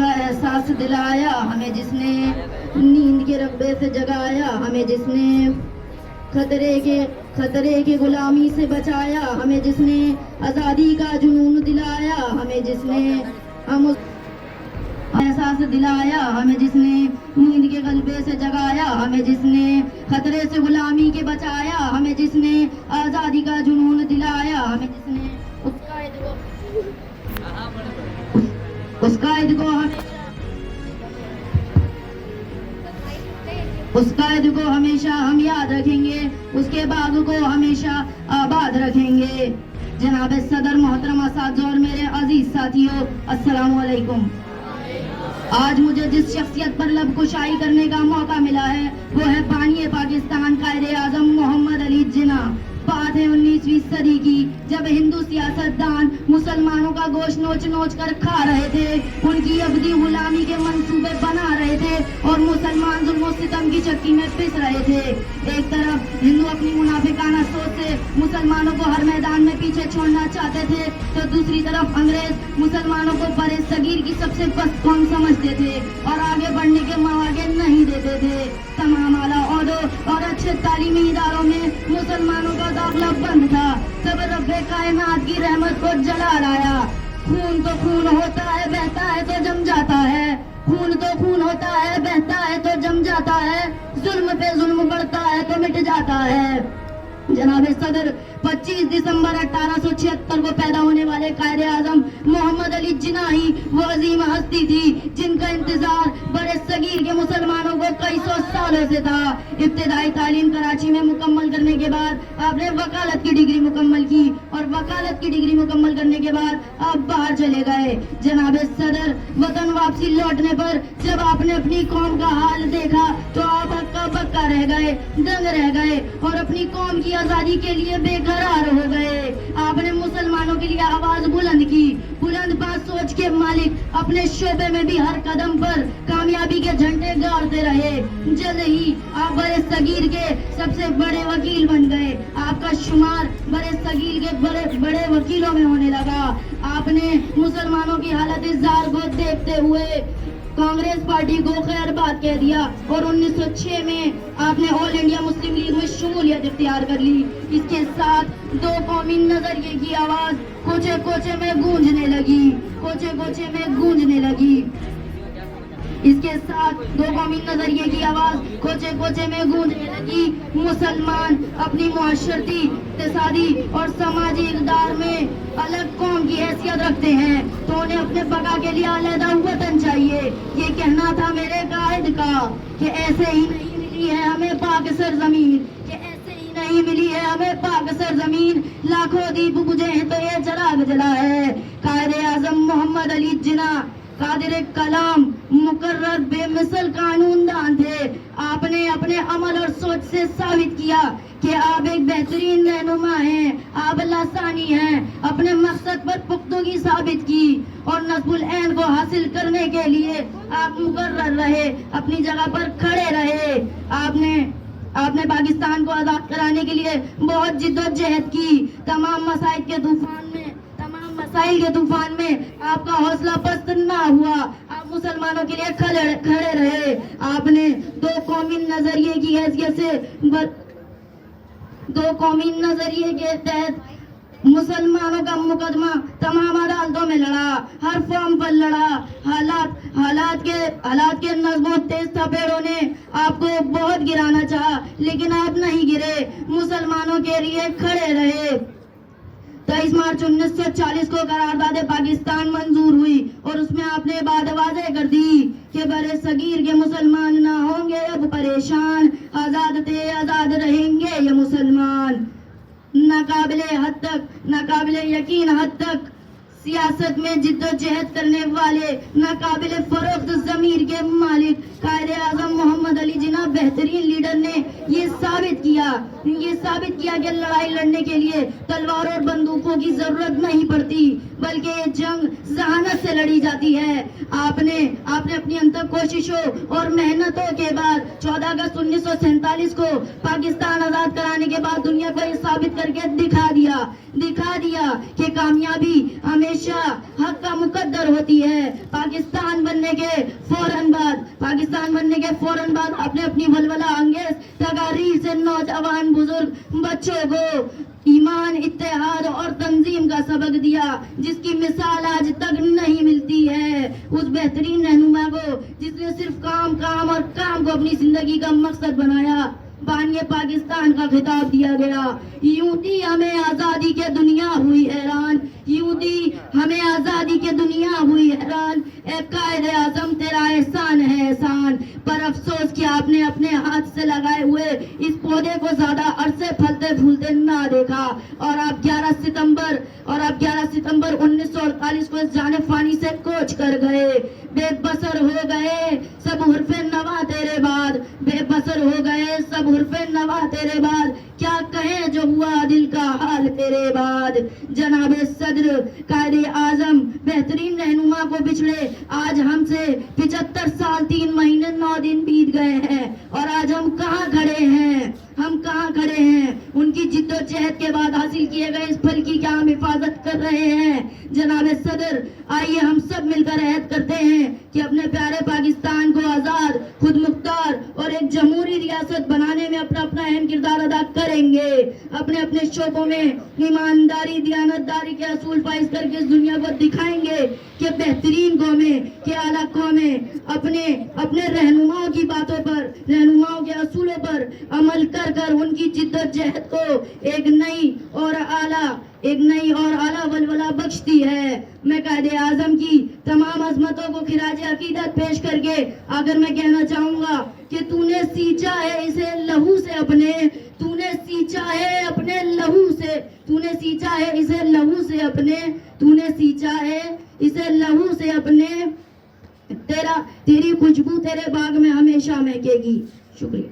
का एहसास दिलाया हमें, जिसने नींद के रक़बे से जगाया हमें, जिसने खतरे के गुलामी से बचाया हमें, जिसने आज़ादी का जुनून दिलाया हमें, जिसने हम एहसास दिलाया हमें, जिसने नींद के गलबे से जगाया हमें, जिसने खतरे से गुलामी के बचाया हमें, जिसने आज़ादी का जुनून दिलाया हमें, जिसने उस कायद को हमेशा हम याद रखेंगे, उसके बाग को हमेशा आबाद रखेंगे। जनाब सदर, मोहतरम असातिज़ा और मेरे अजीज साथियों, अस्सलामु अलैकुम। आज मुझे जिस शख्सियत पर लब कुशाई करने का मौका मिला है वो है बानी पाकिस्तान कायदे आज़म मोहम्मद अली जिन्ना। बात है 19वीं सदी की, जब हिंदू सियासतदान मुसलमानों का गोश्त नोच नोच कर खा रहे थे, उनकी अबदी गुलामी के मंसूबे बना रहे थे और मुसलमान जुल्म और सितम की चक्की में पिस रहे थे। एक तरफ हिंदू अपनी मुनाफिकाना सोच से मुसलमानों को हर मैदान में पीछे छोड़ना चाहते थे, तो दूसरी तरफ अंग्रेज मुसलमानों को बड़े सगीर की सबसे पस्त कौम समझते थे और आगे बढ़ने के मौके नहीं देते थे। तमाम आला ओहदों और अच्छे तालीमी इदारों में मुसलमानों का दाखिला बंद था। सब रब्बे कायनात की रहमत को जला लाया। खून तो खून होता है, बहता है तो जम जाता है। खून तो खून होता है, बहता है तो जम जाता है। जुल्म पे जुल्म बढ़ता है तो मिट जाता है। जनाब सदर, 25 दिसंबर 1876 को पैदा होने वाले कायदे आज़म मोहम्मद अली जिन्ना ही वो अजीम हस्ती थी जिनका इंतजार बड़े सगीर के मुसलमानों को कई सौ सालों से था। इब्तिदाई तालीम कराची में मुकम्मल करने के बाद आपने वकालत की डिग्री मुकम्मल की और वकालत की डिग्री मुकम्मल करने के बाद आप बाहर चले गए। जनाब सदर, वतन वापसी लौटने पर जब आपने अपनी कौम का हाल देखा तो आप हक्का बक्का रह गए, दंग रह गए और अपनी कौम की आजादी के लिए बेकरार हो गए। आपने मुसलमानों के लिए आवाज बुलंद की। बुलंद बात सोच के मालिक अपने शोबे में भी हर कदम पर कामयाबी के झंडे गाड़ते रहे। जल्द ही आप बड़े सगीर के सबसे बड़े वकील बन गए। आपका शुमार बड़े सगीर के बड़े वकीलों में होने लगा। आपने मुसलमानों की हालत इज़्ज़ार को देखते हुए कांग्रेस पार्टी को खैर बात कह दिया और 1906 में आपने ऑल इंडिया मुस्लिम लीग में शमूलियत इख्तियार कर ली। इसके साथ दो कौमी नजरिए की आवाज कोचे कोचे में गूंजने लगी, कोचे कोचे में गूंजने लगी। इसके साथ दो कौमी नजरिए की आवाज कोचे कोचे में गूंजने लगी। मुसलमान अपनी मुआशरती, इक़्तिसादी और समाजी इक़दार में अलग कौम की हैसियत रखते हैं, तो उन्हें अपने बका के लिए अलहदा वतन चाहिए। ये कहना था मेरे कायद का कि ऐसे ही नहीं मिली है हमें पाक सरजमीन, कि ऐसे ही नहीं मिली है हमें पाक सरजमीन। लाखों दीप बुझे हैं तो ये चिराग जला है। कायदे आज़म मोहम्मद अली जिन्ना कादिर कलाम, मुकर्रर, बेमिसल कानूनदान थे। आपने अपने अमल और सोच से साबित किया कि आप एक बेहतरीन रहनुमा हैं, आप लासानी हैं। अपने मकसद पर पुख्तगी साबित की और नस्बुल ऐन को हासिल करने के लिए आप मुकर्रर रहे, अपनी जगह पर खड़े रहे। आपने पाकिस्तान को आज़ाद कराने के लिए बहुत जिद्दोजहद की। तमाम मसाइल के तूफान में आपका हौसला पस्त ना हुआ। आप मुसलमानों के लिए खड़े रहे। आपने दो कौमी नजरिए की हैसियत से दो कौमी नजरिए के तहत मुसलमानों का मुकदमा तमाम अदालतों में लड़ा, हर फॉर्म पर लड़ा। हालात के नज़्मों तेज थपेड़ों ने आपको बहुत गिराना चाहा, लेकिन आप नहीं गिरे, मुसलमानों के लिए खड़े रहे। 23 मार्च 1940 को करारदाद पाकिस्तान मंजूर हुई और उसमें आपने बात वाज़ेह कर दी कि बड़े सगीर के मुसलमान ना होंगे अब परेशान, आज़ाद थे आज़ाद रहेंगे ये मुसलमान। नाकाबिले यकीन हद तक सियासत में जिद्दोजहद करने वाले, नाकाबिले फरोख्त ज़मीर के मालिक कायदे आज़म मोहम्मद अली जिन्ना बेहतरीन लीडर ने ये साबित किया कि लड़ाई लड़ने के लिए तलवार और बंदूकों की जरूरत नहीं पड़ती, बल्कि ये जंग ज़हानत से लड़ी जाती है। आपने अपनी अंतक कोशिशों और मेहनतों के बाद 14 अगस्त 1947 को पाकिस्तान आज़ाद कराने के बाद दुनिया को ये साबित करके दिखा दिया दिखा दिया कि कामयाबी हमेशा हक का मुकद्दर होती है। पाकिस्तान बनने के फौरन बाद अपने अपनी वलवला अंगेज तकारीर से नौजवान बुजुर्ग बच्चों को ईमान, इत्तेहाद और तंजीम का सबक दिया, जिसकी मिसाल आज तक नहीं मिलती है। उस बेहतरीन रहनुमा को जिसने सिर्फ काम और काम को अपनी जिंदगी का मकसद बनाया, बानिए पाकिस्तान का खिताब दिया गया। यूं दी हमें आजादी के दुनिया हुई हैरान, यूं दी हमें आजादी के दुनिया हुई हैरान। ए कायदे आजम तेरा एहसान है एहसान, पर अफसोस कि आपने अपने हाथ से लगाए हुए इस पौधे को ज्यादा अरसे फलते फूलते ना देखा, और आप 11 सितंबर 1948 को इस जाने फानी से कोच कर गए। बेबसर हो गए सब हुर्फे नवा तेरे बाद, बेबसर हो गए सब हुर्फे नवा तेरे बाद, क्या कहें जो हुआ दिल का हाल तेरे बाद। जनाब सदर कायदे आजम बेहतरीन रहनुमा को बिछड़े आज हमसे 75 साल 3 महीने 9 दिन बीत गए हैं, और आज हम कहाँ खड़े हैं, उनकी जिद्दोजहद के बाद हासिल किए गए इस फल की क्या हम हिफाजत कर रहे हैं। जनाब सदर, आइए हम सब मिलकर अहद करते हैं कि अपने प्यारे पाकिस्तान को आजाद, खुद मुख्तार और एक जमहूरी रियासत बनाने में अपना अहम किरदार अदा करेंगे। अपने अपने शोबों में ईमानदारी, दियानतदारी के असूल पाइश करके इस दुनिया को दिखाएंगे कि बेहतरीन कौमें, कि आला कौमें अपने रहनुमाओं की बातों पर, रहनुमाओं के असूलों पर अमल कर उनकी जिद्दोजहद को एक नई और आला वलवला बख्शती है। मैं कायदे आजम की तमाम अजमतों को खिराज अकीदत पेश करके आकर मैं कहना चाहूंगा कि तूने सींचा है इसे लहू से अपने, तूने सींचा है अपने लहू से, तूने सींचा है इसे लहू से अपने, तूने सींचा है इसे लहू से अपने, तेरी खुशबू तेरे बाग में हमेशा महकेगी। शुक्रिया।